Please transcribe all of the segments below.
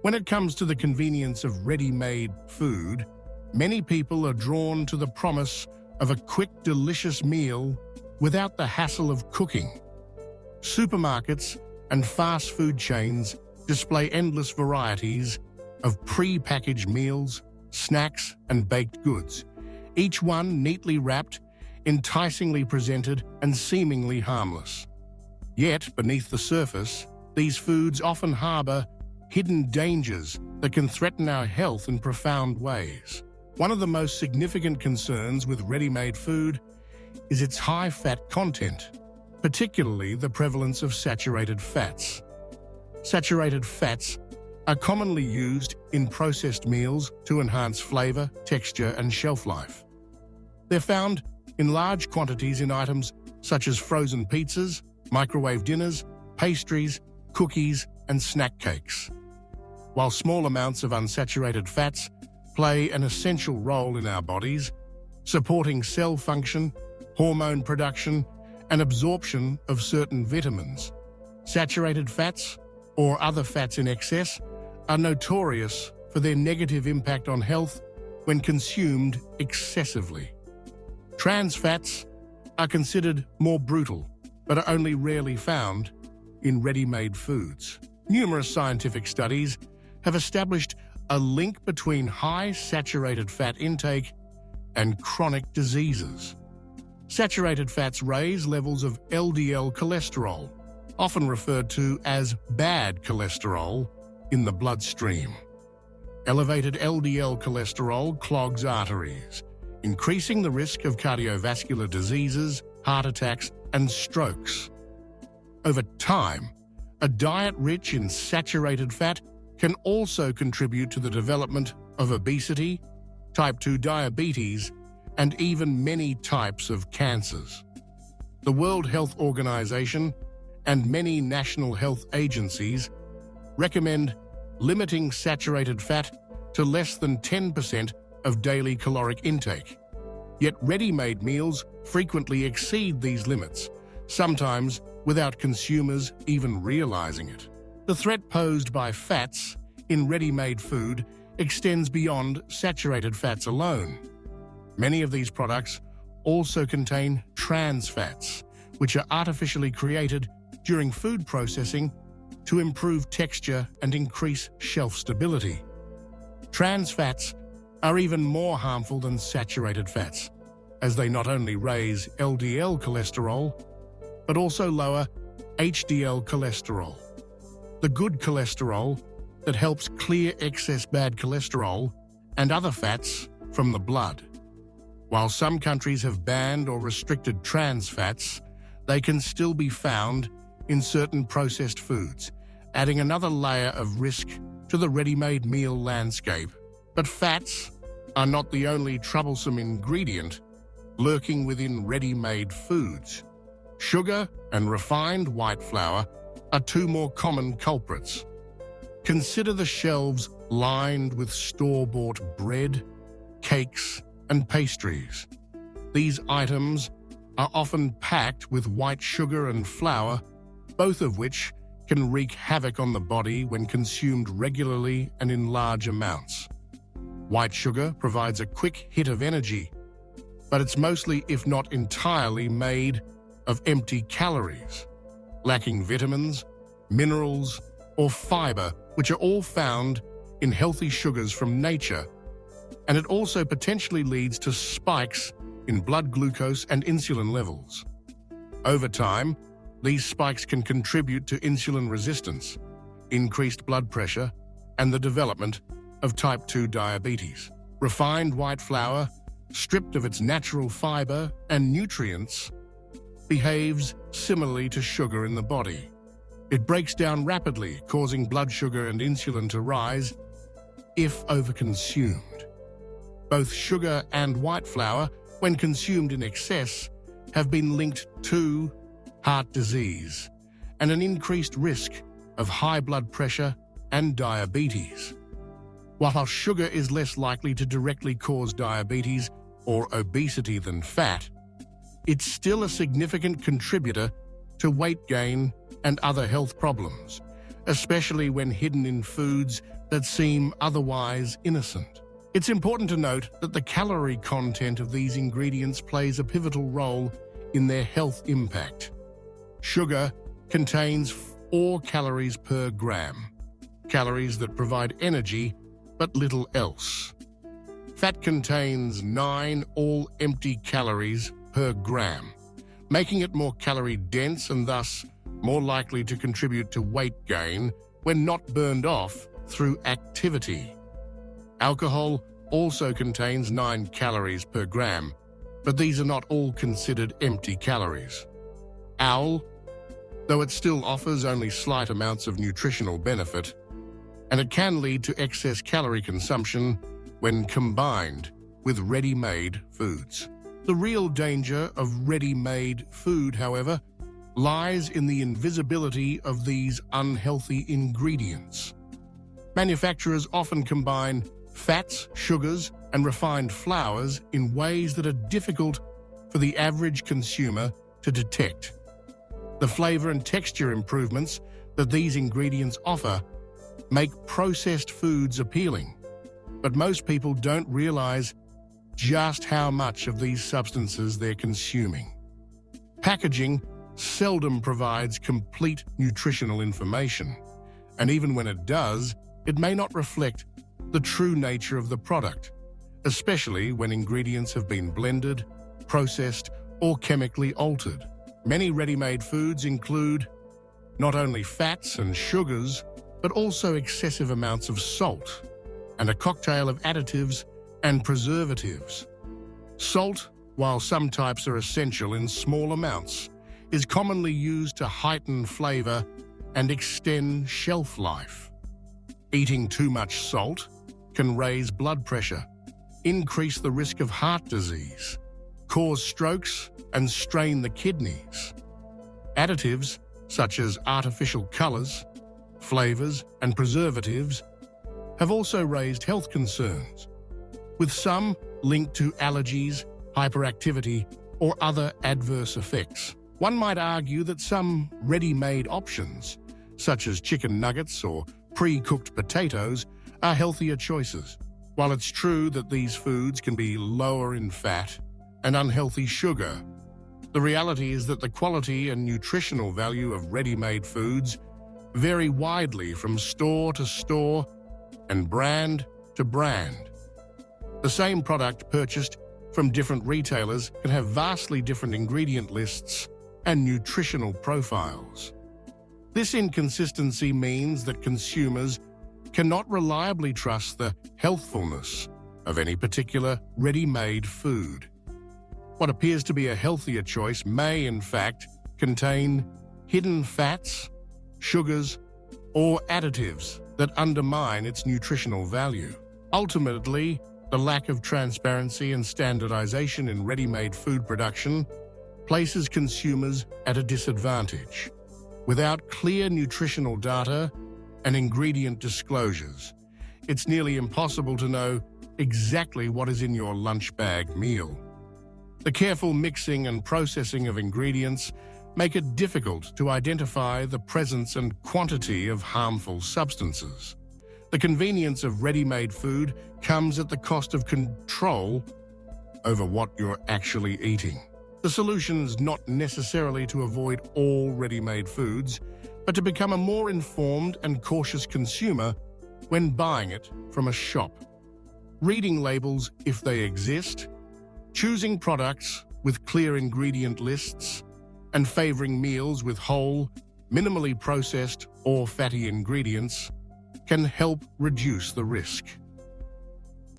When it comes to the convenience of ready-made food, many people are drawn to the promise of a quick, delicious meal without the hassle of cooking. Supermarkets and fast food chains display endless varieties of pre-packaged meals, snacks, and baked goods, each one neatly wrapped, enticingly presented, and seemingly harmless. Yet, beneath the surface, these foods often harbor hidden dangers that can threaten our health in profound ways. One of the most significant concerns with ready-made food is its high fat content, particularly the prevalence of saturated fats. Saturated fats are commonly used in processed meals to enhance flavor, texture, and shelf life. They're found in large quantities in items such as frozen pizzas, microwave dinners, pastries, cookies, and snack cakes. While small amounts of unsaturated fats play an essential role in our bodies, supporting cell function, hormone production, and absorption of certain vitamins, saturated fats, or other fats in excess, are notorious for their negative impact on health when consumed excessively. Trans fats are considered more brutal, but are only rarely found in ready-made foods. Numerous scientific studies have established a link between high saturated fat intake and chronic diseases. Saturated fats raise levels of LDL cholesterol, often referred to as bad cholesterol, in the bloodstream. Elevated LDL cholesterol clogs arteries, increasing the risk of cardiovascular diseases, heart attacks, and strokes. Over time, a diet rich in saturated fat can also contribute to the development of obesity, type 2 diabetes, and even many types of cancers. The World Health Organization and many national health agencies recommend limiting saturated fat to less than 10% of daily caloric intake. Yet ready-made meals frequently exceed these limits, sometimes without consumers even realizing it. The threat posed by fats in ready-made food extends beyond saturated fats alone. Many of these products also contain trans fats, which are artificially created during food processing to improve texture and increase shelf stability. Trans fats are even more harmful than saturated fats, as they not only raise LDL cholesterol, but also lower HDL cholesterol, the good cholesterol that helps clear excess bad cholesterol and other fats from the blood. While some countries have banned or restricted trans fats, they can still be found in certain processed foods, adding another layer of risk to the ready-made meal landscape. But fats are not the only troublesome ingredient lurking within ready-made foods. Sugar and refined white flour are two more common culprits. Consider the shelves lined with store-bought bread, cakes, and pastries. These items are often packed with white sugar and flour, both of which can wreak havoc on the body when consumed regularly and in large amounts. White sugar provides a quick hit of energy, but it's mostly, if not entirely, made of empty calories, lacking vitamins, minerals, or fiber, which are all found in healthy sugars from nature. And it also potentially leads to spikes in blood glucose and insulin levels. Over time, these spikes can contribute to insulin resistance, increased blood pressure, and the development of type 2 diabetes. Refined white flour, stripped of its natural fiber and nutrients, behaves similarly to sugar in the body. It breaks down rapidly, causing blood sugar and insulin to rise if overconsumed. Both sugar and white flour, when consumed in excess, have been linked to heart disease and an increased risk of high blood pressure and diabetes. While sugar is less likely to directly cause diabetes or obesity than fat, it's still a significant contributor to weight gain and other health problems, especially when hidden in foods that seem otherwise innocent. It's important to note that the calorie content of these ingredients plays a pivotal role in their health impact. Sugar contains 4 calories per gram, calories that provide energy but little else. Fat contains 9 all-empty calories per gram, making it more calorie-dense and thus more likely to contribute to weight gain when not burned off through activity. Alcohol also contains 9 calories per gram, but these are not all considered empty calories. Owl, though it still offers only slight amounts of nutritional benefit, and it can lead to excess calorie consumption when combined with ready-made foods. The real danger of ready-made food, however, lies in the invisibility of these unhealthy ingredients. Manufacturers often combine fats, sugars, and refined flours in ways that are difficult for the average consumer to detect. The flavor and texture improvements that these ingredients offer make processed foods appealing, but most people don't realize just how much of these substances they're consuming. Packaging seldom provides complete nutritional information, and even when it does, it may not reflect the true nature of the product, especially when ingredients have been blended, processed, or chemically altered. Many ready-made foods include not only fats and sugars, but also excessive amounts of salt and a cocktail of additives and preservatives. Salt, while some types are essential in small amounts, is commonly used to heighten flavor and extend shelf life. Eating too much salt can raise blood pressure, increase the risk of heart disease, cause strokes, and strain the kidneys. Additives, such as artificial colors, flavors, and preservatives, have also raised health concerns, with some linked to allergies, hyperactivity, or other adverse effects. One might argue that some ready-made options, such as chicken nuggets or pre-cooked potatoes, are healthier choices. While it's true that these foods can be lower in fat and unhealthy sugar, the reality is that the quality and nutritional value of ready-made foods vary widely from store to store and brand to brand. The same product purchased from different retailers can have vastly different ingredient lists and nutritional profiles. This inconsistency means that consumers cannot reliably trust the healthfulness of any particular ready-made food. What appears to be a healthier choice may, in fact, contain hidden fats, sugars, or additives that undermine its nutritional value. Ultimately, the lack of transparency and standardization in ready-made food production places consumers at a disadvantage. Without clear nutritional data and ingredient disclosures, it's nearly impossible to know exactly what is in your lunch bag meal. The careful mixing and processing of ingredients make it difficult to identify the presence and quantity of harmful substances. The convenience of ready-made food comes at the cost of control over what you're actually eating. The solution is not necessarily to avoid all ready-made foods, but to become a more informed and cautious consumer when buying it from a shop. Reading labels if they exist, choosing products with clear ingredient lists, and favoring meals with whole, minimally processed or fatty ingredients can help reduce the risk.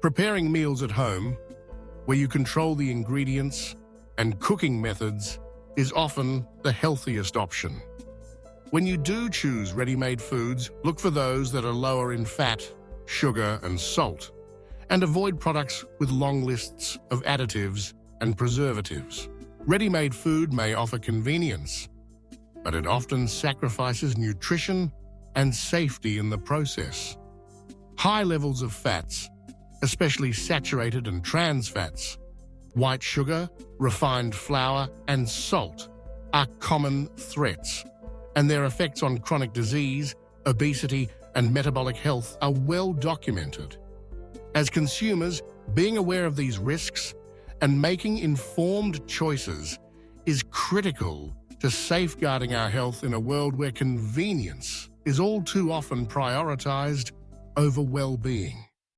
Preparing meals at home, where you control the ingredients and cooking methods, is often the healthiest option. When you do choose ready-made foods, look for those that are lower in fat, sugar, and salt, and avoid products with long lists of additives and preservatives. Ready-made food may offer convenience, but it often sacrifices nutrition and safety in the process. High levels of fats, especially saturated and trans fats, white sugar, refined flour, and salt, are common threats, and their effects on chronic disease, obesity, and metabolic health are well documented. As consumers, being aware of these risks and making informed choices is critical to safeguarding our health in a world where convenience is all too often prioritized over well-being.